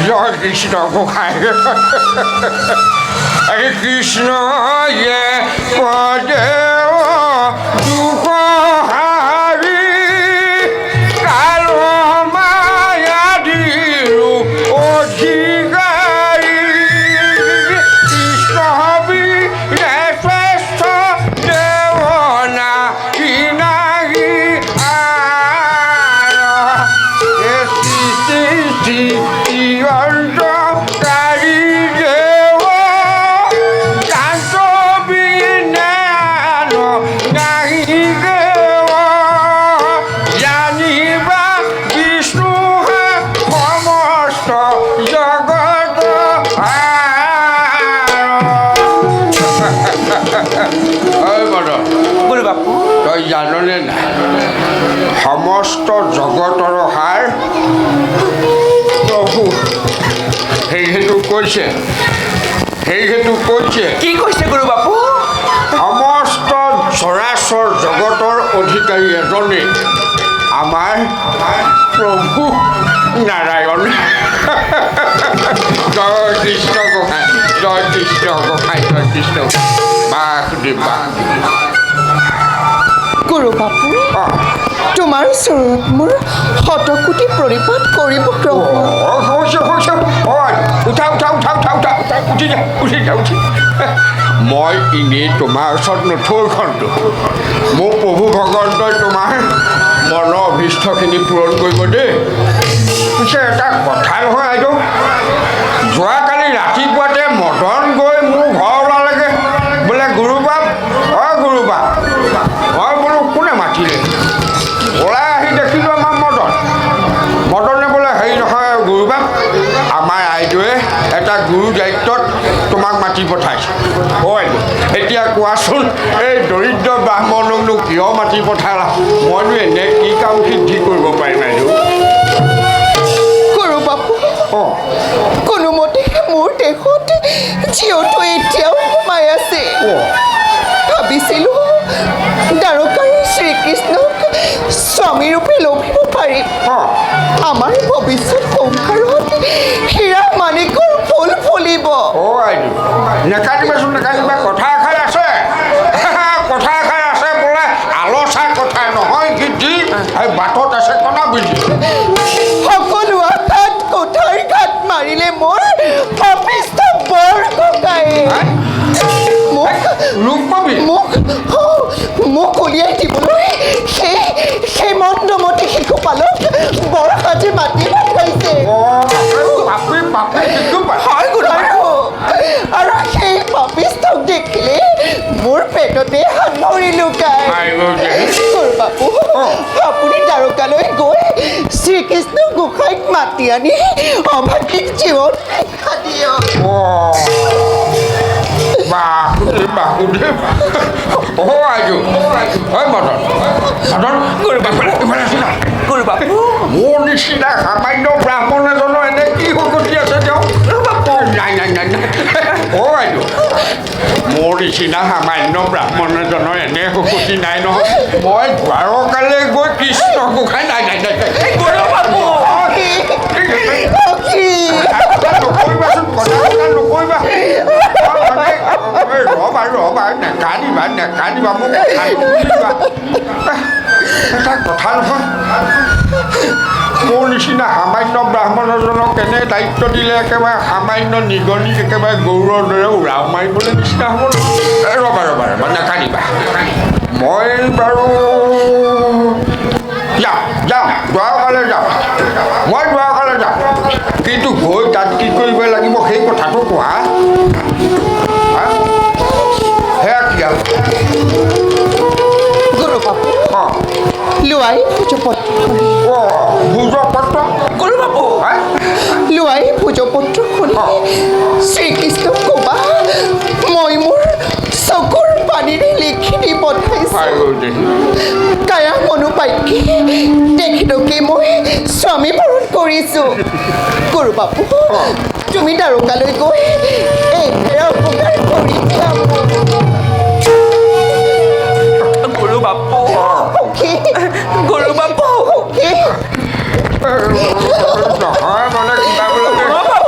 জয় কৃষ্ণ গোসাই হৰে কৃষ্ণ ইয়ে পদে দুঃখ হাৰি কাল মায়া দিলু অধিকাৰী কৃষ্ণ হবি শ্ৰেষ্ঠ দেৱনা ইনাহি অন্তকাৰী দেব কান্ত বিজ্ঞান নাহি দেব জানিবা বিষ্ণু সমস্ত জগত গুৰু বাপু তই জাননে নাই সমস্ত জগতৰ সাৰ প্ৰভু সেইটো কৈছে কি কৈছে গুৰু বাপু সমস্ত চৰাচৰ জগতৰ অধিকাৰী এজনে আমাৰ প্ৰভু নাৰায়ণ জয় কৃষ্ণ গোসাই জয় কৃষ্ণ গোসাই জয় কৃষ্ণ বাসুদেৱ বাসুদেৱ গুৰু বাপু তোমাৰ ওচৰত মোৰ শতকোটি প্ৰণিপাত কৰিব প্ৰভু মই এনেই তোমাৰ ওচৰত নথৈখনটো মোৰ প্ৰভু ভগৱন্তই তোমাৰ মনৰ অভীষ্টখিনি পূৰণ কৰিব দেই পিছে এটা কথা নহয় আইদেউ যোৱাকালি ৰাতিপুৱাতে মদন গৈ মোৰ ঘৰ ওলালেগৈ বোলে গুৰুবাপ গুৰুবাপ মই বোলো কোনে মাতিলে ওলাই আহি দেখিলোঁ আমাৰ মদনে বোলে হেৰি নহয় গুৰুবাপ আমাৰ আইদেৱে এটা গুৰু দায়িত্বত তোমাক মাতি পঠাইছে হয় এতিয়া কোৱাচোন এই দৰিদ্ৰ ব্ৰাহ্মণকনো কিয় মাতি পঠালা মইনো এনে কি কাম সিদ্ধি কৰিব পাৰিম আইদেউ গুৰু বাপু কোনোমতে মোৰ দেহত জীৱটো এতিয়াও সোমাই আছে ভাবিছিলোঁ দ্বাৰকাৰী শ্ৰীকৃষ্ণক স্বামীৰূপে লভিব পাৰিম আমাৰ ভৱিষ্যত সংসাৰত হীৰা মাণিকৰ ফুল ফুলিব আইদেউ নেকাটিবাচোন নেকাটিবা কথা এষাৰ আছে বোলে আলোচা কথা নহয় সিদ্ধি বাটত আছে কণা বুজি সকলো আঘাত কোঠাৰ ঘাট মাৰিলে মোৰ পাপিষ্ঠ বৰ ককায়ে মোক উলিয়াই দিবলৈ সেই মন্দমতী শিশুপালক বৰষাজে মাতি পঠাইছে আৰু সেই পাপিষ্ঠক দেখিলে মোৰ পেটতে হাত ভৰি লুকাই গুৰু বাপু আপুনি দ্বাৰকালৈ গৈ শ্ৰীকৃষ্ণ গোসাঁইক মাতি আনি অভাগীক জীৱন শিক্ষা দিয়ক বাসুদেৱ আইদেউ মদন গুৰু বাপু মোৰ নিচিনা সামান্য ব্ৰাহ্মণ এজনৰ এনে কি সুগতি আছে তেওঁ নাই আইদেউ মোৰ নিচিনা সামান্য ব্ৰাহ্মণ এজনৰ এনে সুগতি নাই নহয় মই দ্বাৰকালৈ গৈ কৃষ্ণ গোসাঁই নাই গুৰু বাপু নকৰিবাচোন কথা নকৰিবা ৰবা নেকানিবা মোক এটা কথা নহয় মোৰ নিচিনা সামান্য ব্ৰাহ্মণ এজনক কেনে দায়িত্ব দিলে একেবাৰে সামান্য নিগনিক একেবাৰে গৌৰৰ দৰে উৰাও মাৰিবলৈ নিচিনা হ'ব ৰবা নেকানিবা মই বাৰু যাওঁ দ্বাৰকালৈ যাওঁ কিন্তু গৈ তাত কি কৰিব লাগিব সেই কথাটো কোৱা সেয়া কি আৰু গুৰু বাপু লোৱাই ভোজপত্ৰ গুৰু বাপু লোৱাই ভোজপত্ৰখন শ্ৰীকৃষ্ণক ক'বা মই মোৰ চকুৰ পানীৰে লিখি দি পঠাইছোঁ কায়া মনোবাক্যে তেখেতকে মই স্বামী বৰণ কৰিছোঁ গুৰু বাপু তুমি দ্বাৰকালৈ গৈ এই উপকাৰ কৰি দিয়া গুৰু বাপু গুৰু বাপু নহয় মানে কিবা বোলে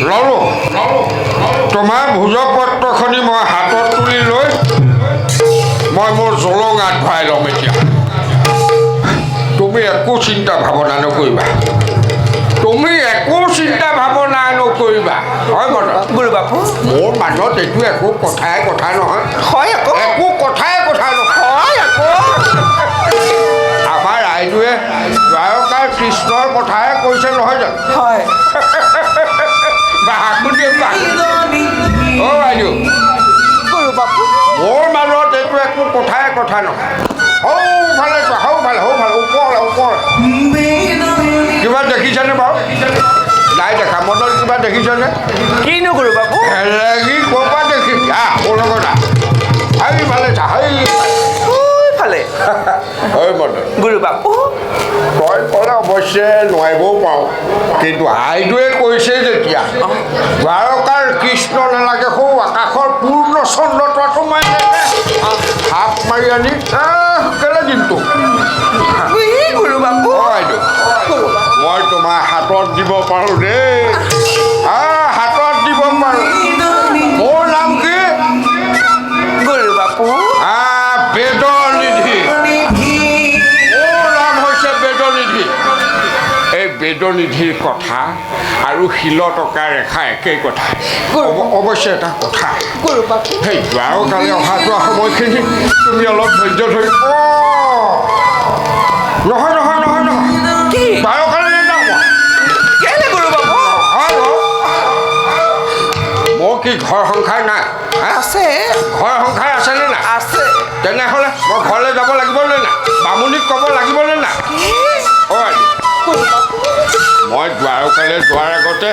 ললো তোমাৰ ভোজপত্ৰখনি মই হাতত তুলি লৈ মই মোৰ জলঙাত ভৰাই ল'ম এতিয়া তুমি একো চিন্তা ভাৱনা নকৰিবা তুমি একো চিন্তা ভাৱনা নকৰিবা হয় মন গুৰু বাপু মোৰ মাজত এইটো একো কথাই কথা নহয় হয় আকৌ একো কথাই কথা নহয় হয় আকৌ আমাৰ ৰাইজে দ্বাৰকাৰ কৃষ্ণৰ কথাহে কৈছে নহয় জানো হয় অ' বাইদেউ গুৰু বাপু মোৰ মাজত এইটো একো কথাই কথা নহয় ভালে ওপৰ কিবা দেখিছেনে বাৰু নাই দেখা মনত কিবা দেখিছেনে কিনো গুৰু বাপু হেৰেগি ক'ৰ পৰা দেখিম মোৰ লগত আহি ভালে ফালে হয় মনত গুৰু বাপু তই ক'লে অৱশ্যে নোৱাৰিবও পাৰোঁ কিন্তু আইদেৱে কৈছে যেতিয়া দ্বাৰকাৰ কৃষ্ণ নালাগে সৌ আকাশৰ পূৰ্ণ চন্দ্ৰটো মই হাত মাৰি আনি কেলে দিনটো গুৰু বাপু বাইদেউ মই তোমাৰ হাতত দিব পাৰোঁ দেই হাতত দিব পাৰোঁ মোৰ নাম কি গুৰু বাপু বেদৰ নিধি মোৰ নাম হৈছে বেদনিধি এই বেদনিধিৰ কথা আৰু শিলটকা ৰেখা একেই কথা অৱশ্যে এটা কথা সেই দ্বাৰকালৈ অহা যোৱা সময়খিনি তুমি অলপ ধৈৰ্য ধৰি নহয় কি দ্বাৰকালৈ নাযাওঁ কেলে গুৰু বাপু মোৰ কি ঘৰ সংসাৰ নাই আছে ঘৰ সংসাৰ আছেনে নাই আছে তেনেহ'লে মই ঘৰলৈ যাব লাগিবনে নাই বামুণীক ক'ব লাগিবনে নাই মই দ্বাৰকালৈ যোৱাৰ আগতে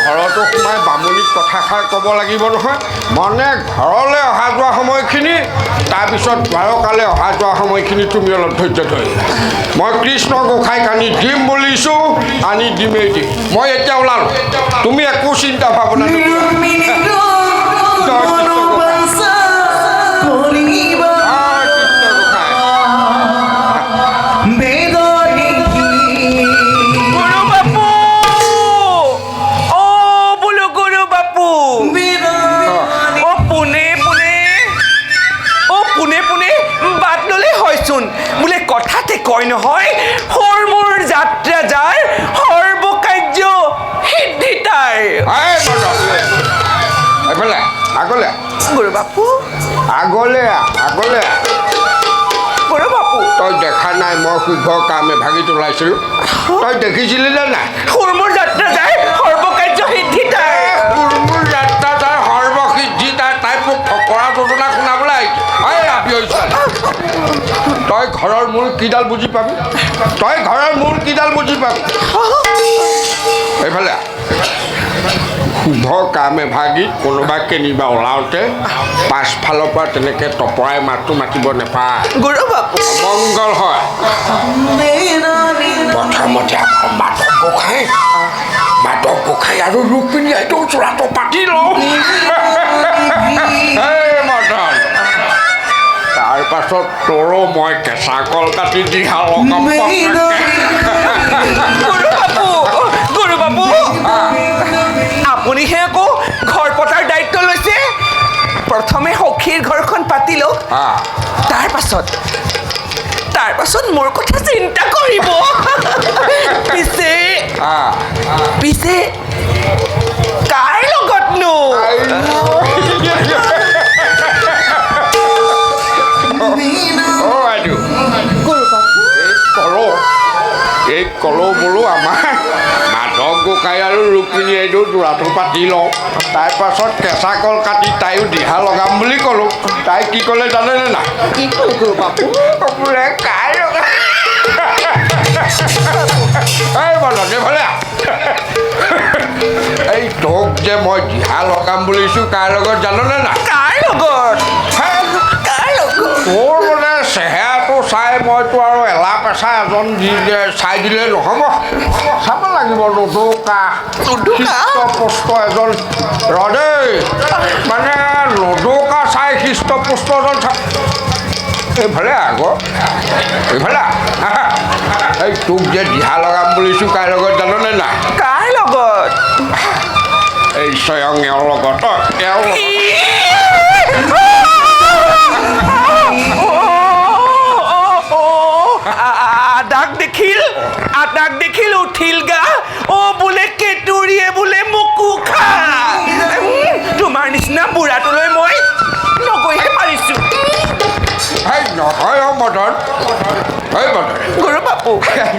ঘৰতো সোমাই বামুণীক কথাষাৰ ক'ব লাগিব নহয় মানে ঘৰলৈ অহা যোৱা সময়খিনি তাৰপিছত দ্বাৰকালৈ অহা যোৱা সময়খিনি তুমি অলপ ধৈৰ্য ধৰি মই কৃষ্ণ গোসাঁইক আনি দিম বুলিছোঁ আনি দিমেই দিম মই এতিয়া ওলালোঁ তুমি একো চিন্তা ভাৱনা বোলে কথাতে কয় নহয় মোৰ যাত্ৰা যায় সৰ্বকাৰ্য সিদ্ধি তাৰ এইফালে আগলৈ গুৰু বাপু আগলৈ গুৰু বাপু তই দেখা নাই মই শুভ কামে ভাগি তোলাইছিলোঁ তই দেখিছিলি নে নাই মোৰ যাত্ৰা যায় সৰ্বকাৰ্য সিদ্ধি তাৰ মোৰ যাত্ৰা তাৰ সৰ্বসিদ্ধি তাই মোক ফকৰা যোজনা শুনাবলৈ আহিছে তই ঘৰৰ মূল কিডাল বুজি পাবি এইফালে শুভ কামে ভাগি কোনোবা কেনিবা ওলাওঁতে পাছফালৰ পৰা তেনেকৈ টপৰাই মাতটো মাতিব নাপায় গুৰু বাপু মংগল হয় প্ৰথমতে মাধৱ গোসাঁই আৰু ৰুক্মিণী এইটো চোৰাটো পাতি লওঁ মদন তাৰ পাছত তোৰো মই কেঁচা কল কাটি দিহা গুৰু বাপু আপুনিহে আকৌ ঘৰ পতাৰ দায়িত্ব লৈছে প্ৰথমে সখীৰ ঘৰখন পাতি লওক তাৰ পাছত মোৰ কথা চিন্তা কৰিব পিছে কাৰ লগতনো এই কলো বোলো আমাৰ মাধৱ গোসাঁই আৰু ৰুক্মিণী এইটো যোৰাটো পাতি লওঁ তাৰ পাছত কেঁচা কল কাটি তাইও দিহা লগাম বুলি ক'লোঁ তাই কি ক'লে জানেনে নাই কি ক'লো বাপু বোলে কাৰ তোক যে মই দিহা লগাম বুলিছোঁ কাৰ লগত জাননে নাই কাৰ লগত কাৰ লগত তোৰ মানে চেহেৰাটো চাই মইতো আৰু এলা পেচা এজন চাই দিলে নহ'ব চাব লাগিব লুডুকা হৃষ্টপুষ্ট এজন ৰদেই মানে লুডুকা চাই হৃষ্টপুষ্ট এজন এইফালে আগৰ এইফালে এই তোক যে দিহা লগাম বুলিছোঁ কাৰ লগত জাননে নাই কাৰ লগত এই স্বয়ং এওঁৰ লগত এওঁৰ লগত আদাক দেখিল উঠিল গা বোলে কেতুৰিয়ে বোলে মোকো খা তোমাৰ নিচিনা বুঢ়াটোলৈ মই নগৈহে পাৰিছোঁ হেই নহয় মদন হেই মদন গুৰু বাপু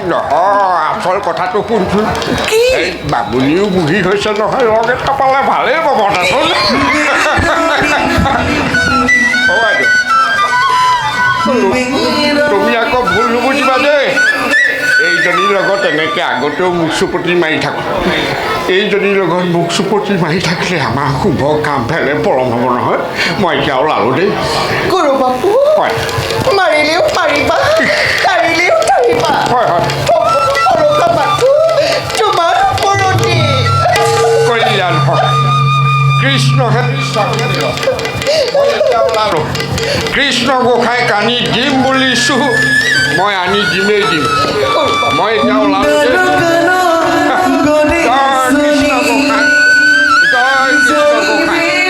নহয় আচল কথাটো শুনচোন কি এই বামুণীও বুঢ়ী হৈছে নহয় লগ এটা পালে ভালেই পাব তাচোন তুমি আকৌ ভুল নুবুজিবা দেই এইজনীৰ লগত এনেকৈ আগতেও মুখ চুপতি মাৰি থাকোঁ এইজনীৰ লগত মুখ চুপতি মাৰি থাকিলে আমাৰ শুভ কাম ফেলে পলম হ'ব নহয় মই এতিয়া ওলালোঁ দেই গুৰু বাপু হয় মাৰিলেও পাৰিবা কাঢ়িলেও কাঢ়িবা হয় হয় ভৰসা মাথো তোমাৰ ওপৰতে কল্যাণ হয় কৃষ্ণহে মই এতিয়া ওলালোঁ কৃষ্ণ গোসাঁই কানি দিম বুলিছোঁ মই আনি দিমেই দিম মই এতিয়া ওলালোঁ জয় কৃষ্ণ গোসাঁই জয় কৃষ্ণ গোসাঁই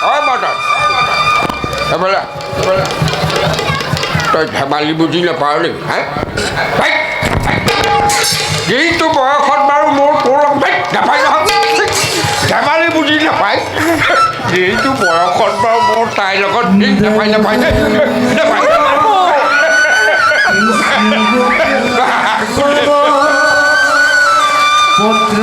হয় মদন এবেলা তই ধেমালি বুজি নাপাৱ নেকি হা যিটো বয়সত বাৰু মোৰ তোৰ নাপায় নহয় ধেমালি বুজি নাপায় যিটো বয়সত বাৰু মোৰ তাইৰ লগত নাপায় নাপায় পত্ৰ